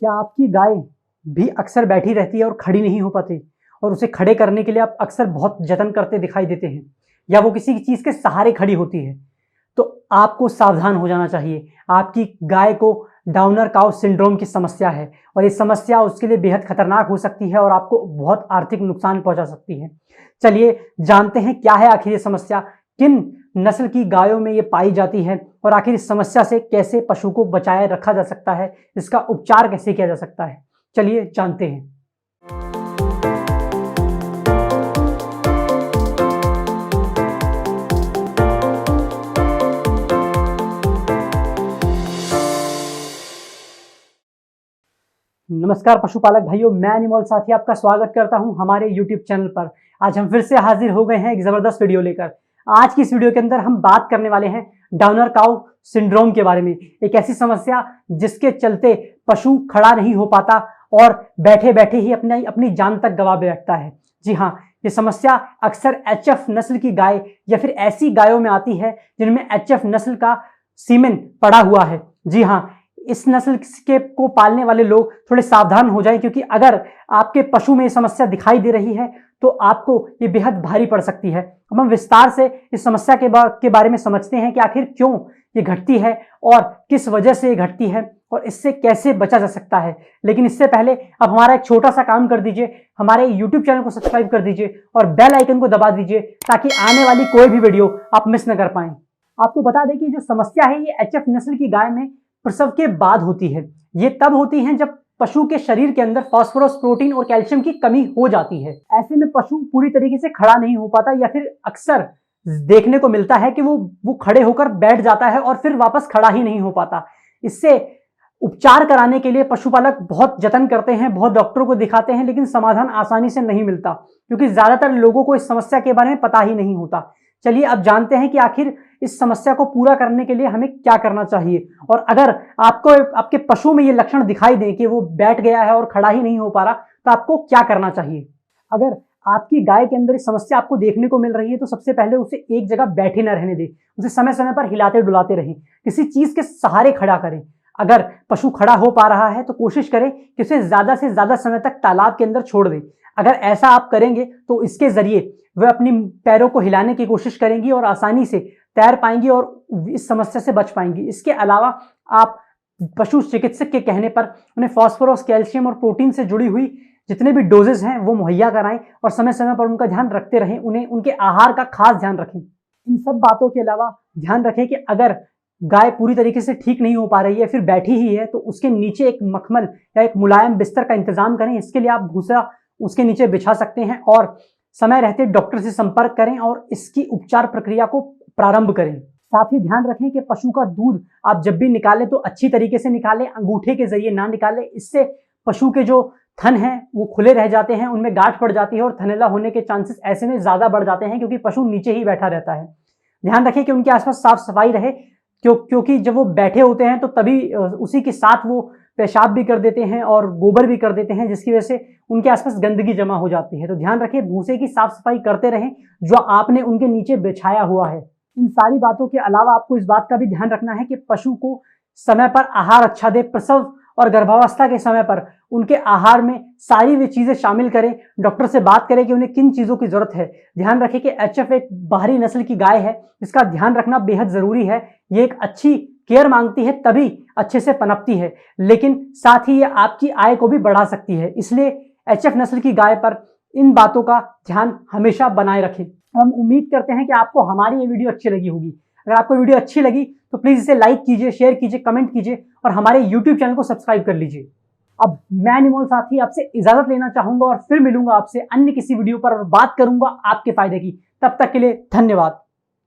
क्या आपकी गाय भी अक्सर बैठी रहती है और खड़ी नहीं हो पाती और उसे खड़े करने के लिए आप अक्सर बहुत जतन करते दिखाई देते हैं, या वो किसी चीज़ के सहारे खड़ी होती है, तो आपको सावधान हो जाना चाहिए। आपकी गाय को डाउनर काउ सिंड्रोम की समस्या है और ये समस्या उसके लिए बेहद खतरनाक हो सकती है और आपको बहुत आर्थिक नुकसान पहुंचा सकती है। चलिए जानते हैं क्या है आखिर ये समस्या, किन नस्ल की गायों में ये पाई जाती है और आखिर इस समस्या से कैसे पशु को बचाए रखा जा सकता है, इसका उपचार कैसे किया जा सकता है। चलिए जानते हैं। नमस्कार पशुपालक भाइयों, मैं अनिमोल साथी आपका स्वागत करता हूं हमारे YouTube चैनल पर। आज हम फिर से हाजिर हो गए हैं एक जबरदस्त वीडियो लेकर। आज की इस वीडियो के अंदर हम बात करने वाले हैं डाउनर काउ सिंड्रोम के बारे में। एक ऐसी समस्या जिसके चलते पशु खड़ा नहीं हो पाता और बैठे बैठे ही अपनी जान तक गंवा बैठता है। जी हाँ, ये समस्या अक्सर HF नस्ल की गाय या फिर ऐसी गायों में आती है जिनमें HF नस्ल का सीमेन पड़ा हुआ है। जी हाँ, इस नस्ल के को पालने वाले लोग थोड़े सावधान हो जाएं, क्योंकि अगर आपके पशु में ये समस्या दिखाई दे रही है तो आपको ये बेहद भारी पड़ सकती है। अब हम विस्तार से इस समस्या के बारे में समझते हैं कि आखिर क्यों ये घटती है और किस वजह से ये घटती है और इससे कैसे बचा जा सकता है। लेकिन इससे पहले अब हमारा एक छोटा सा काम कर दीजिए, हमारे YouTube चैनल को सब्सक्राइब कर दीजिए और बेल आइकन को दबा दीजिए ताकि आने वाली कोई भी वीडियो आप मिस न कर पाएं। आपको बता दें कि जो समस्या है ये HF नस्ल की गाय में प्रसव के बाद होती है। ये तब होती है जब पशु के शरीर के अंदर फास्फोरस, प्रोटीन और कैल्शियम की कमी हो जाती है। ऐसे में पशु पूरी तरीके से खड़ा नहीं हो पाता या फिर अक्सर देखने को मिलता है कि वो खड़े होकर बैठ जाता है और फिर वापस खड़ा ही नहीं हो पाता। इससे उपचार कराने के लिए पशुपालक बहुत जतन करते हैं, बहुत डॉक्टरों को दिखाते हैं, लेकिन समाधान आसानी से नहीं मिलता क्योंकि ज्यादातर लोगों को इस समस्या के बारे में पता ही नहीं होता। चलिए अब जानते हैं कि आखिर इस समस्या को पूरा करने के लिए हमें क्या करना चाहिए। और अगर आपको आपके पशु में ये लक्षण दिखाई दे कि वो बैठ गया है और खड़ा ही नहीं हो पा रहा, तो आपको क्या करना चाहिए। अगर आपकी गाय के अंदर इस समस्या आपको देखने को मिल रही है तो सबसे पहले उसे एक जगह बैठे न रहने दें, उसे समय समय पर हिलाते डुलाते रहें, किसी चीज के सहारे खड़ा करें। अगर पशु खड़ा हो पा रहा है तो कोशिश करें कि उसे ज्यादा से ज्यादा समय तक तालाब के अंदर छोड़ दें। अगर ऐसा आप करेंगे तो इसके जरिए वह अपनी पैरों को हिलाने की कोशिश करेंगी और आसानी से तैर पाएंगी और इस समस्या से बच पाएंगी। इसके अलावा आप पशु चिकित्सक के कहने पर उन्हें फास्फोरस, कैल्शियम और प्रोटीन से जुड़ी हुई जितने भी डोजेज हैं वो मुहैया कराएं और समय समय पर उनका ध्यान रखते रहें। उन्हें उनके आहार का खास ध्यान रखें। इन सब बातों के अलावा ध्यान रखें कि अगर गाय पूरी तरीके से ठीक नहीं हो पा रही है, फिर बैठी ही है, तो उसके नीचे एक मखमल या एक मुलायम बिस्तर का इंतजाम करें। इसके लिए आप भूसा उसके नीचे बिछा सकते हैं और समय रहते डॉक्टर से संपर्क करें और इसकी उपचार प्रक्रिया को प्रारंभ करें। साथ ही ध्यान रखें कि पशु का दूध आप जब भी निकालें तो अच्छी तरीके से निकालें, अंगूठे के जरिए ना निकालें। इससे पशु के जो थन हैं वो खुले रह जाते हैं, उनमें गांठ पड़ जाती है और थनैला होने के चांसेस ऐसे में ज्यादा बढ़ जाते हैं क्योंकि पशु नीचे ही बैठा रहता है। ध्यान रखें कि उनके आसपास साफ सफाई रहे, क्योंकि जब वो बैठे होते हैं तो तभी उसी के साथ वो पेशाब भी कर देते हैं और गोबर भी कर देते हैं, जिसकी वजह से उनके आसपास गंदगी जमा हो जाती है। तो ध्यान रखें भूसे की साफ सफाई करते रहें जो आपने उनके नीचे बिछाया हुआ है। इन सारी बातों के अलावा आपको इस बात का भी ध्यान रखना है कि पशु को समय पर आहार अच्छा दे। प्रसव और गर्भावस्था के समय पर उनके आहार में सारी वे चीजें शामिल करें। डॉक्टर से बात करें कि उन्हें किन चीजों की जरूरत है। ध्यान रखें कि HF एक बाहरी नस्ल की गाय है, इसका ध्यान रखना बेहद जरूरी है। ये एक अच्छी केयर मांगती है तभी अच्छे से पनपती है, लेकिन साथ ही ये आपकी आय को भी बढ़ा सकती है। इसलिए HF नस्ल की गाय पर इन बातों का ध्यान हमेशा बनाए रखें। हम उम्मीद करते हैं कि आपको हमारी ये वीडियो अच्छी लगी होगी। अगर आपको वीडियो अच्छी लगी तो प्लीज इसे लाइक कीजिए, शेयर कीजिए, कमेंट कीजिए और हमारे YouTube चैनल को सब्सक्राइब कर लीजिए। अब मैं अनिमोल साथी आपसे इजाजत लेना चाहूंगा और फिर मिलूंगा आपसे अन्य किसी वीडियो पर और बात करूंगा आपके फायदे की। तब तक के लिए धन्यवाद।